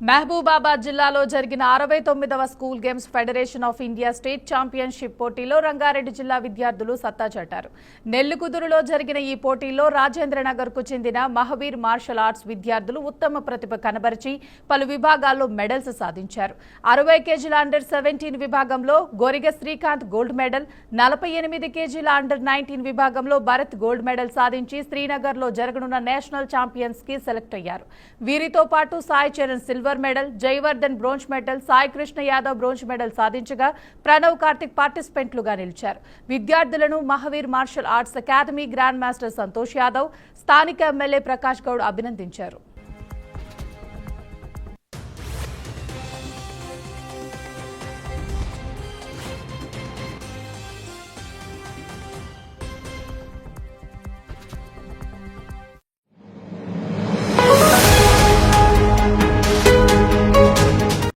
మహబూబాబాద్ జిల్లాలో జరిగిన 69వ school games federation of India state championship పోటీలో రంగారెడ్డి జిల్లా విద్యార్థులు సత్తా చాటారు. నెల్లికుదురులో జరిగిన ఈ పోటీలో రాజేంద్రనగర్కు చెందిన మహావీర్ మార్షల్ ఆర్ట్స్ విద్యార్థులు ఉత్తమ ప్రతిభ కనబరిచి పలు విభాగాల్లో మెడల్స్ సాధించారు. 60 కేజీల అండర్ 17 విభాగంలో గోరిగ శ్రీకాంత్ గోల్డ్ మెడల్, 48 కేజీల అండర్ 19 విభాగంలో భరత్ గోల్డ్ మెడల్ సాధించి శ్రీనగర్లో జరగనున్న నేషనల్ ఛాంపియన్స్ కి సెలెక్ట్ అయ్యారు. వీరితో పాటు Sai Charan silver medal, Jayavardhan bronze medal, Sai Krishna Yadav bronze medal సాధించగా ప్రణవ్ కార్తిక్ పార్టిసిపెంట్లుగా నిలిచారు. విద్యార్థులను Mahaveer martial arts academy grand master Santosh Yadav, స్థానిక ఎమ్మెల్యే ప్రకాష్ గౌడ్ అభినందించారు.